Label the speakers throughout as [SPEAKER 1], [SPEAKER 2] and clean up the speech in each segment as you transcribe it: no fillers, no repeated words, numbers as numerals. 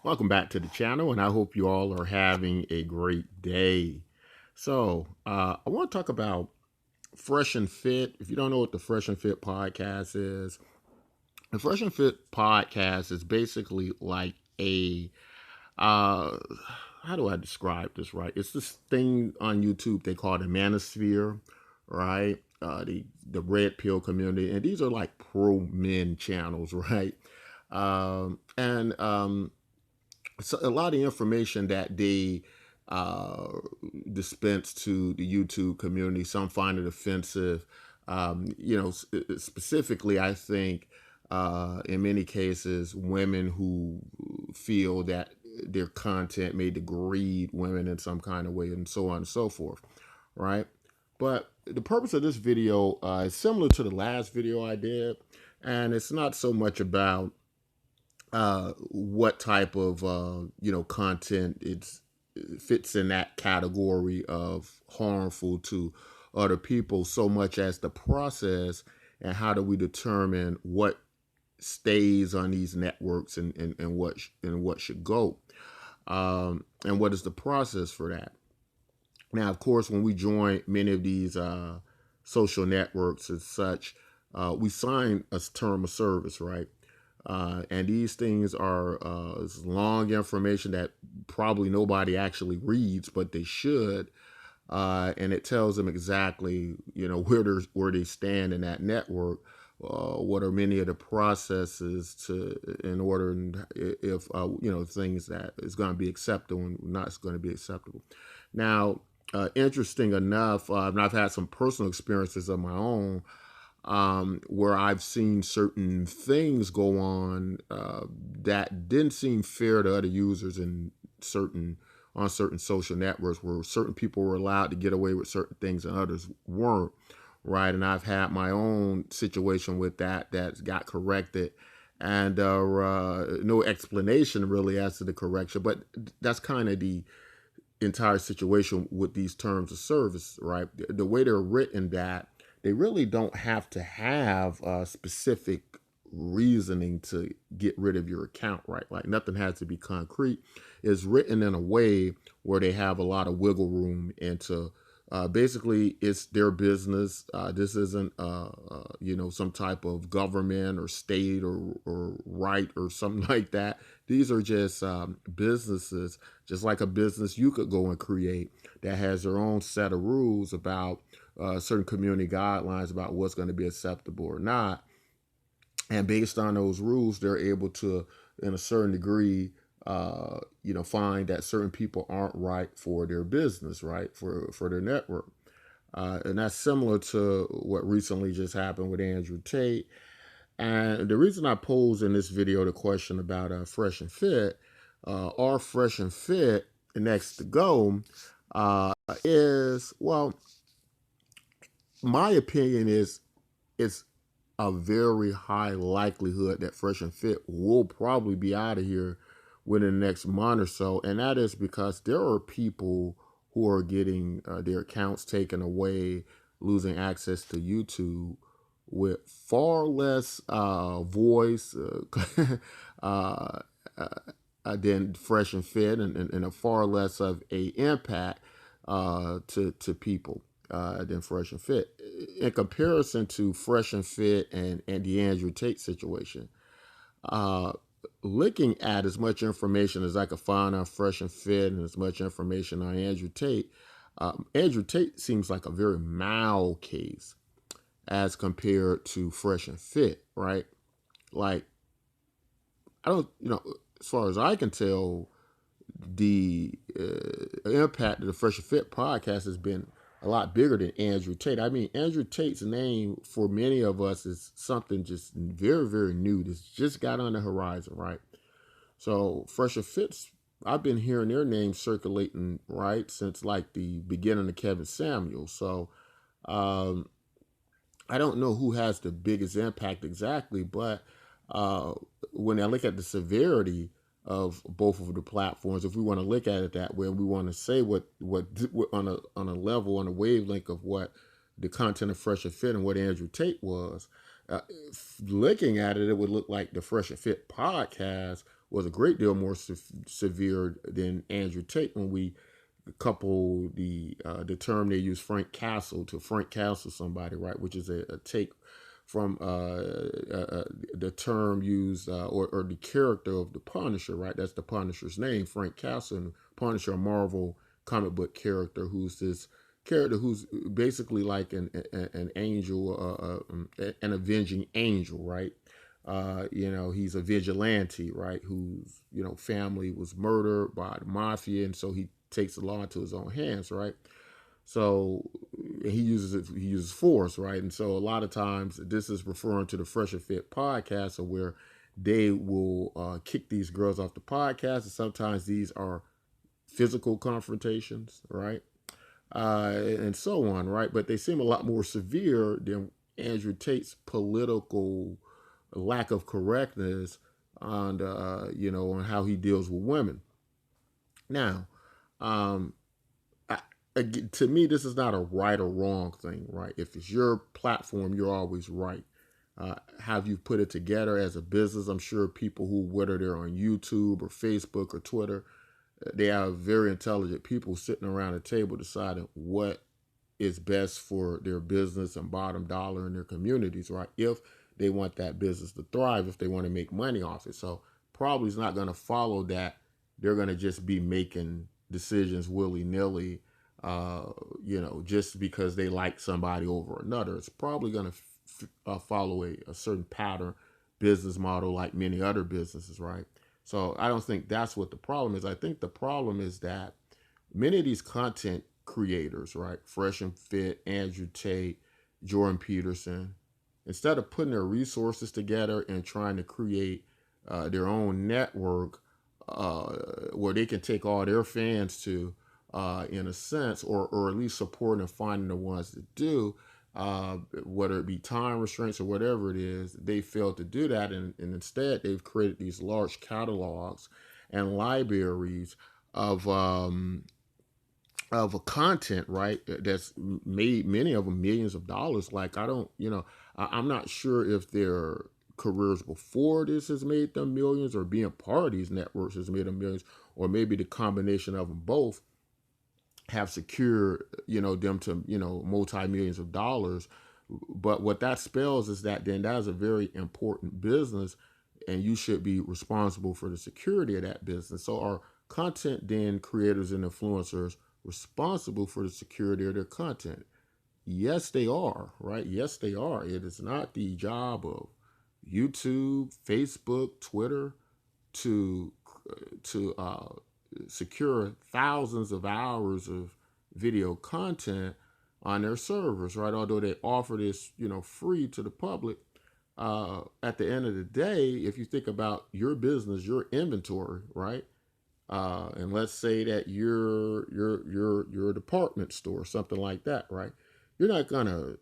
[SPEAKER 1] Welcome back to the channel, and I hope you all are having a great day. I want to talk about Fresh and Fit. If you don't know what the Fresh and Fit podcast is, the Fresh and Fit podcast is basically like a uh, how do I describe this right? It's this thing on YouTube they call the Manosphere, right? The Red Pill community, and these are like pro men channels, right? And So a lot of information that they uh, dispense to the YouTube community. Some find it offensive. Specifically, I think in many cases, women who feel that their content may degrade women in some kind of way, and so on and so forth, right? But the purpose of this video is similar to the last video I did, and it's not so much about what type of content it fits in that category of harmful to other people, so much as the process and how do we determine what stays on these networks and what should go, and what is the process for that. Now, of course, when we join many of these social networks and such, we sign a term of service, right? And these things are long information that probably nobody actually reads, but they should. And it tells them exactly, where they stand in that network. What are many of the processes to in order, and if things that is going to be acceptable and not going to be acceptable. Now, interesting enough, and I've had some personal experiences of my own where I've seen certain things go on that didn't seem fair to other users in certain social networks, where certain people were allowed to get away with certain things and others weren't, right? And I've had my own situation with that got corrected, and no explanation really as to the correction, but that's kind of the entire situation with these terms of service, right? The way they're written, that they really don't have to have a specific reasoning to get rid of your account, right? Like nothing has to be concrete. It's written in a way where they have a lot of wiggle room into basically it's their business. This isn't some type of government or state or right or something like that. These are just businesses, just like a business you could go and create that has their own set of rules about certain community guidelines about what's going to be acceptable or not. And based on those rules, they're able to, in a certain degree, find that certain people aren't right for their business, right, for their network. And that's similar to what recently just happened with Andrew Tate. And the reason I posed in this video the question about Fresh and Fit, are Fresh and Fit next to go, is, well, my opinion is it's a very high likelihood that Fresh and Fit will probably be out of here within the next month or so. And that is because there are people who are getting their accounts taken away, losing access to YouTube with far less voice uh, than Fresh and Fit, and a far less of a impact to people than Fresh and Fit. In comparison to Fresh and Fit and the Andrew Tate situation, uh, looking at as much information as I could find on Fresh and Fit and as much information on Andrew Tate seems like a very mild case as compared to Fresh and Fit, right? Like, I don't, as far as I can tell, the impact of the Fresh and Fit podcast has been a lot bigger than Andrew Tate. I mean, Andrew Tate's name for many of us is something just very, very new. This just got on the horizon, right? So Fresh and Fit's, I've been hearing their name circulating, right, since like the beginning of Kevin Samuel. So um, I don't know who has the biggest impact exactly, but uh, when I look at the severity of both of the platforms, if we want to look at it that way, we want to say what on a level, on a wavelength of what the content of Fresh and Fit and what Andrew Tate was. Uh, Looking at it, it would look like the Fresh and Fit podcast was a great deal more severe than Andrew Tate when we couple the term they use Frank Castle to Frank Castle somebody, right, which is a take from the term used or the character of the Punisher, right? That's the Punisher's name, Frank Castle. And Punisher, a Marvel comic book character, who's this character who's basically like an angel, an avenging angel, right? He's a vigilante, right? Whose family was murdered by the mafia, and so he takes the law into his own hands, right? So he uses force, right? And so a lot of times this is referring to the Fresh and Fit podcast, of where they will kick these girls off the podcast, and sometimes these are physical confrontations, right? And so on, right? But they seem a lot more severe than Andrew Tate's political lack of correctness on on how he deals with women. Now, um, to me, this is not a right or wrong thing, right? If it's your platform, you're always right. Have you put it together as a business? I'm sure people who, whether they're on YouTube or Facebook or Twitter, they have very intelligent people sitting around a table deciding what is best for their business and bottom dollar in their communities, right? If they want that business to thrive, if they want to make money off it. So probably is not going to follow that. They're going to just be making decisions willy nilly, just because they like somebody over another. It's probably going to follow a certain pattern, business model, like many other businesses, right? So I don't think that's what the problem is. I think the problem is that many of these content creators, right, Fresh and Fit, Andrew Tate, Jordan Peterson, instead of putting their resources together and trying to create their own network uh, where they can take all their fans to, in a sense, or at least supporting and finding the ones that do, whether it be time restraints or whatever it is, they failed to do that. And instead, they've created these large catalogs and libraries of of a content, right? That's made many of them millions of dollars. Like I don't, I'm not sure if their careers before this has made them millions, or being part of these networks has made them millions, or maybe the combination of them both have secured, them to, multi millions of dollars. But what that spells is that then that is a very important business, and you should be responsible for the security of that business. So are content then creators and influencers responsible for the security of their content? Yes, they are, right? Yes, they are. It is not the job of YouTube, Facebook, Twitter to to secure thousands of hours of video content on their servers, right? Although they offer this, free to the public, at the end of the day, if you think about your business, your inventory, right? And let's say that you're a department store, something like that, right? You're not gonna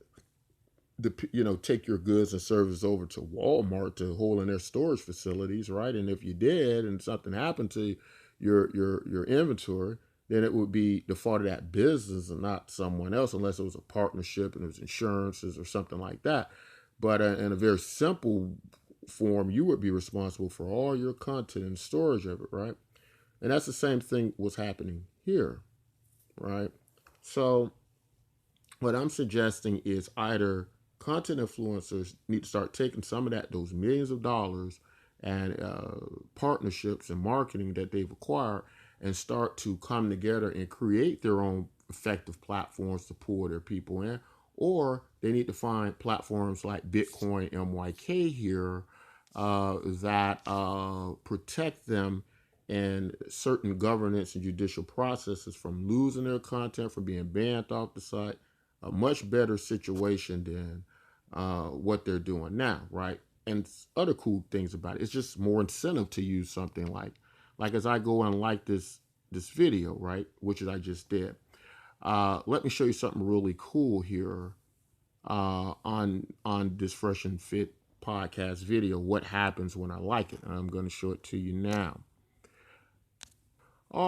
[SPEAKER 1] take your goods and services over to Walmart to hold in their storage facilities, right? And if you did, and something happened to your inventory, then it would be the fault of that business and not someone else, unless it was a partnership and it was insurances or something like that. But in a very simple form, you would be responsible for all your content and storage of it, right? And that's the same thing was happening here, right? So what I'm suggesting is either content influencers need to start taking some of those millions of dollars and partnerships and marketing that they've acquired, and start to come together and create their own effective platforms to pull their people in, or they need to find platforms like Bitcoin MYK here that protect them and certain governance and judicial processes from losing their content, from being banned off the site. A much better situation than what they're doing now, right? And other cool things about it, it's just more incentive to use something like as I go and like this video, right, which is I just did. Let me show you something really cool here on this Fresh and Fit podcast video. What happens when I like it? And I'm going to show it to you now.